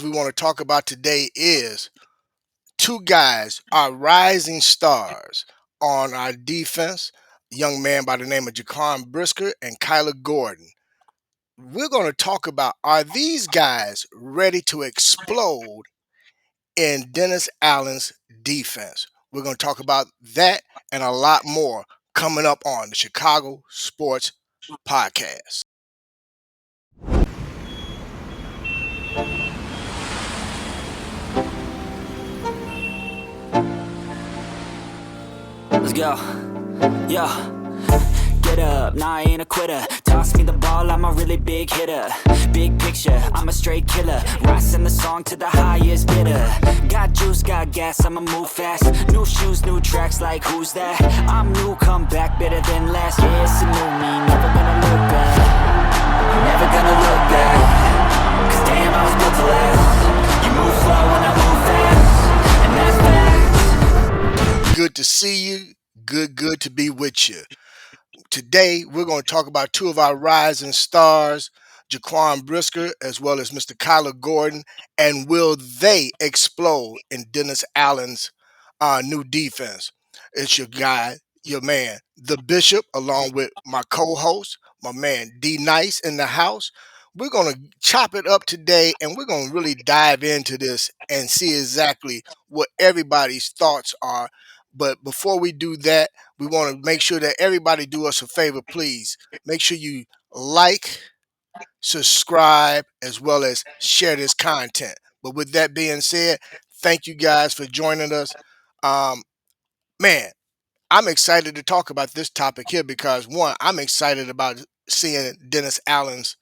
we want to talk about today is two guys, our rising stars on our defense, a young man by the name of Jaquan Brisker and Kyler Gordon. We're going to talk about, are these guys ready to explode in Dennis Allen's defense? We're going to talk about that and a lot more coming up on the Chicago Sports Podcast. Let's go. Yo. Get up, nah, I ain't a quitter. Toss me the ball, I'm a really big hitter. Big picture, I'm a straight killer. Rising the song to the highest bidder. Got juice, got gas, I'ma move fast. New shoes, new tracks, like who's that? I'm new, come back, better than last. Yeah, it's a new me, never gonna look back. Never gonna look back. Cause damn, I was built to last. You move slow and I move fast. And that's facts. Good to see you. Good to be with you. Today, we're going to talk about two of our rising stars, Jaquan Brisker as well as Mr. Kyler Gordon, and will they explode in Dennis Allen's new defense? It's your guy, your man, the Bishop, along with my co-host, my man D Nice in the house. We're going to chop it up today, and we're going to really dive into this and see exactly what everybody's thoughts are. But before we do that, we want to make sure that everybody do us a favor, please. Make sure you like, subscribe, as well as share this content. But with that being said, thank you guys for joining us. Um, man, I'm excited to talk about this topic here because one, I'm excited about seeing Dennis Allen's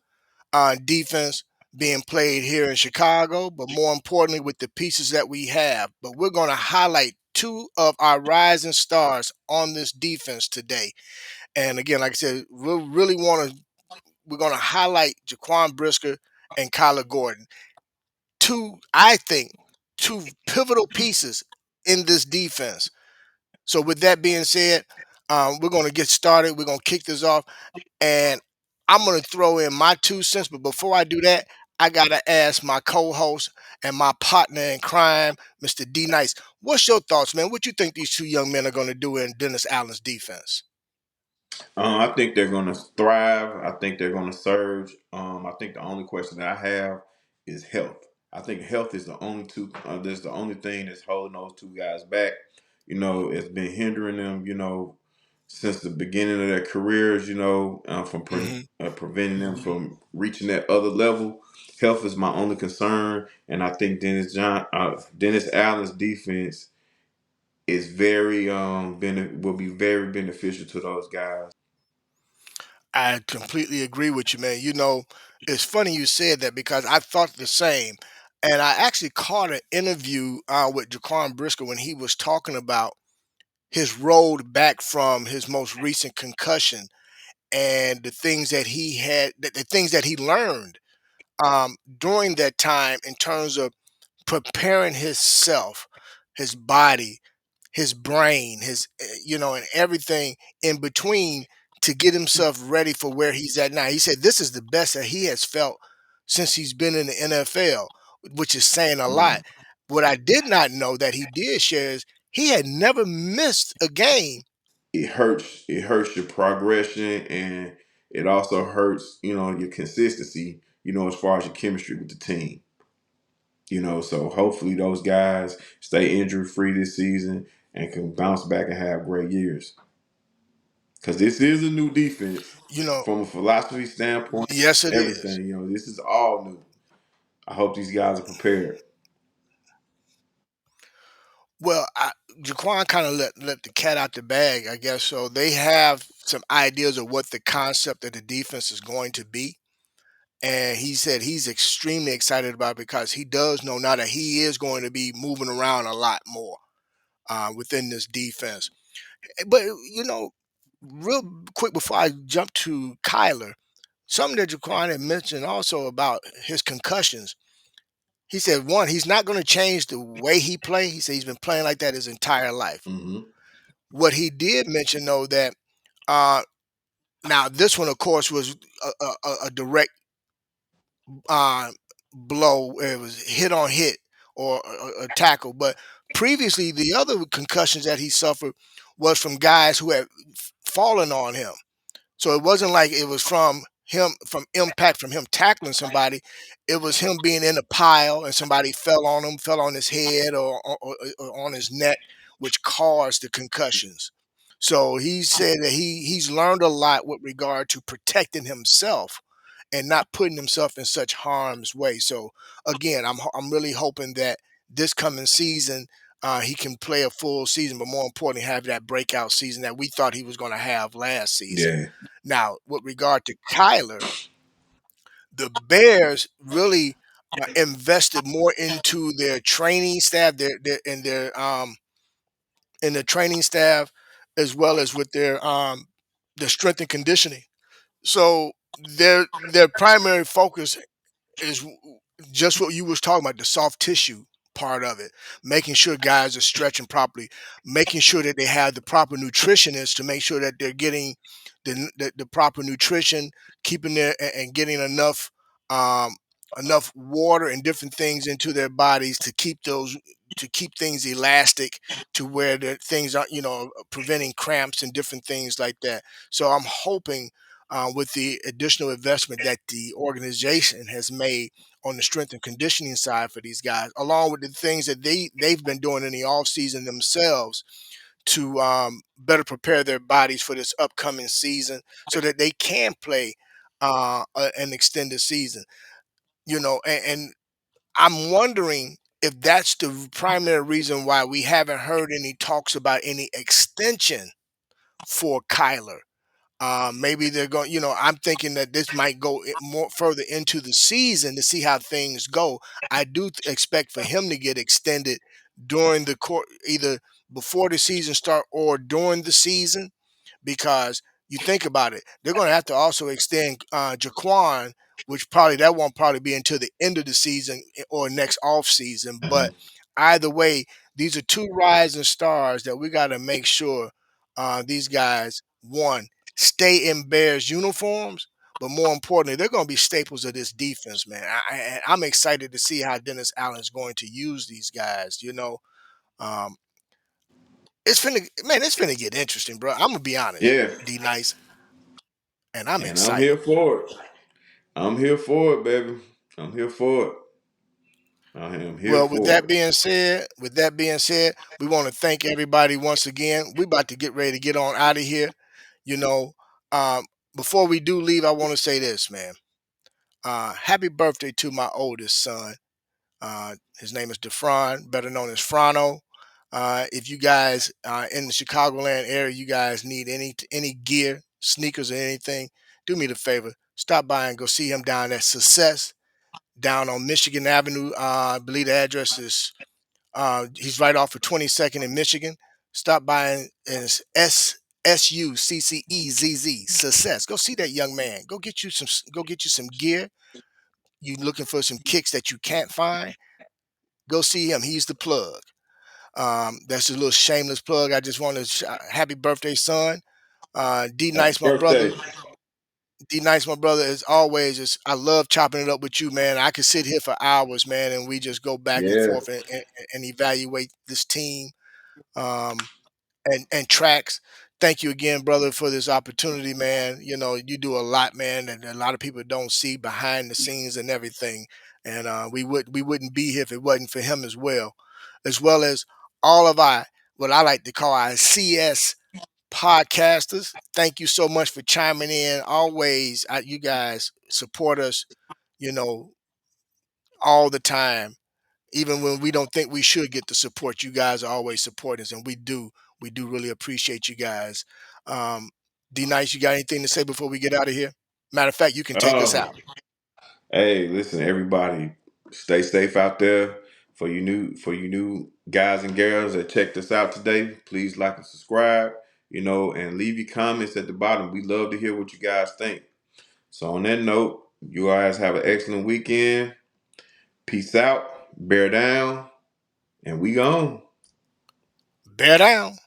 defense being played here in Chicago, but more importantly, with the pieces that we have. But we're going to highlight two of our rising stars on this defense today. And again, like I said, we're going to highlight Jaquan Brisker and Kyler Gordon. I think, two pivotal pieces in this defense. So with that being said, we're going to get started. We're going to kick this off. And I'm going to throw in my 2 cents. But before I do that, I got to ask my co-host and my partner in crime, Mr. D Nice. What's your thoughts, man? What you think these two young men are going to do in Dennis Allen's defense? I think they're going to thrive. I think they're going to surge. I think the only question that I have is health. I think health is the only that's the only thing that's holding those two guys back. It's been hindering them. Since the beginning of their careers. From Hmm. preventing them from reaching that other level. Health is my only concern, and I think Dennis Allen's defense is will be very beneficial to those guys. I completely agree with you, man. It's funny you said that because I thought the same. And I actually caught an interview with Jaquan Brisker when he was talking about his road back from his most recent concussion and the things that he had, the things that he learned during that time in terms of preparing himself, his body, his brain, and everything in between to get himself ready for where he's at now. He said this is the best that he has felt since he's been in the NFL, which is saying a lot. Mhm. What I did not know that he did share is he had never missed a game. It hurts your progression, and it also hurts your consistency, as far as your chemistry with the team. So hopefully those guys stay injury free this season and can bounce back and have great years, because this is a new defense You know, from a philosophy standpoint. yes, it is. Everything, this is all new. I hope these guys are prepared. Well, Jaquan kind of let the cat out the bag, I guess. So they have some ideas of what the concept of the defense is going to be. And he said he's extremely excited about it because he does know now that he is going to be moving around a lot more within this defense. But, real quick before I jump to Kyler, something that Jaquan had mentioned also about his concussions. He said, one, he's not going to change the way he play. He said he's been playing like that his entire life. Hmm. What he did mention, though, that uh, now this one, of course, was a direct uh, blow. It was hit on hit or a tackle. But previously, the other concussions that he suffered was from guys who had fallen on him. So it wasn't like it was from him, from impact from him tackling somebody. It was him being in a pile and somebody fell on him, fell on his head or on his neck, which caused the concussions. So he said that he's learned a lot with regard to protecting himself and not putting himself in such harm's way. So again, I'm really hoping that this coming season he can play a full season, but more importantly, have that breakout season that we thought he was going to have last season. Yeah. Now, with regard to Kyler, the Bears really invested more into their training staff, in their training staff, as well as with their strength and conditioning. So their primary focus is just what you was talking about, the soft tissue part of it, making sure guys are stretching properly, making sure that they have the proper nutritionists to make sure that they're getting the proper nutrition, keeping their and getting um, enough water and different things into their bodies to keep things elastic to where the things are, preventing cramps and different things like that. So I'm hoping with the additional investment that the organization has made on the strength and conditioning side for these guys, along with the things that they've been doing in the off season themselves to better prepare their bodies for this upcoming season, so that they can play an extended season. And I'm wondering if that's the primary reason why we haven't heard any talks about any extension for Kyler. Maybe they're going. I'm thinking that this might go more further into the season to see how things go. I do expect for him to get extended during the court, either before the season start or during the season, because you think about it, they're going to have to also extend Jaquan, which probably that won't probably be until the end of the season or next off season. Uh-huh. But either way, these are two rising stars that we got to make sure these guys, one, stay in Bears uniforms, but more importantly, they're going to be staples of this defense, man. I'm excited to see how Dennis Allen's going to use these guys. Um, it's finna get interesting, bro. I'm gonna be honest, Yeah. D Nice, and I'm And I'm excited. here for it. I'm here for it, baby. I'm here for it. I am here Well, for it. with that being said, we want to thank everybody once again. We about to get ready to get on out of here. You know, um, before we do leave, I want to say this, man. Happy birthday to my oldest son. His name is DeFron, better known as Frano. If you guys in the Chicagoland area, you guys need any gear, sneakers, or anything, do me the favor. Stop by and go see him down at Success, down on Michigan Avenue. I believe the address is he's right off of 22nd in Michigan. Stop by and it's SUCCEZZ Success. Go see that young man. Go get you some gear. You looking for some kicks that you can't find? Go see him. He's the plug. That's a little shameless plug. I just want to happy birthday, son. D Happy Nice, my brother. birthday. D Nice, my brother. As always, I love chopping it up with you, man. I could sit here for hours, man, and we just go back and Yeah. forth and evaluate this team um, and tracks. Thank you again, brother, for this opportunity, man. You do a lot, man, and a lot of people don't see behind the scenes and everything. And we wouldn't be here if it wasn't for him as well as all of our what I like to call our CS podcasters. Thank you so much for chiming in. Always, you guys support us, you know, all the time. Even when we don't think we should get the support, you guys are always supporting us, and we do. We do really appreciate you guys. Um, D Nice, you got anything to say before we get out of here? Matter of fact, you can take us Oh, out. hey, listen, everybody, stay safe out there. For you new guys and girls that checked us out today, please like and subscribe. And leave your comments at the bottom. We love to hear what you guys think. So on that note, you guys have an excellent weekend. Peace out. Bear down. And we gone. Bear down.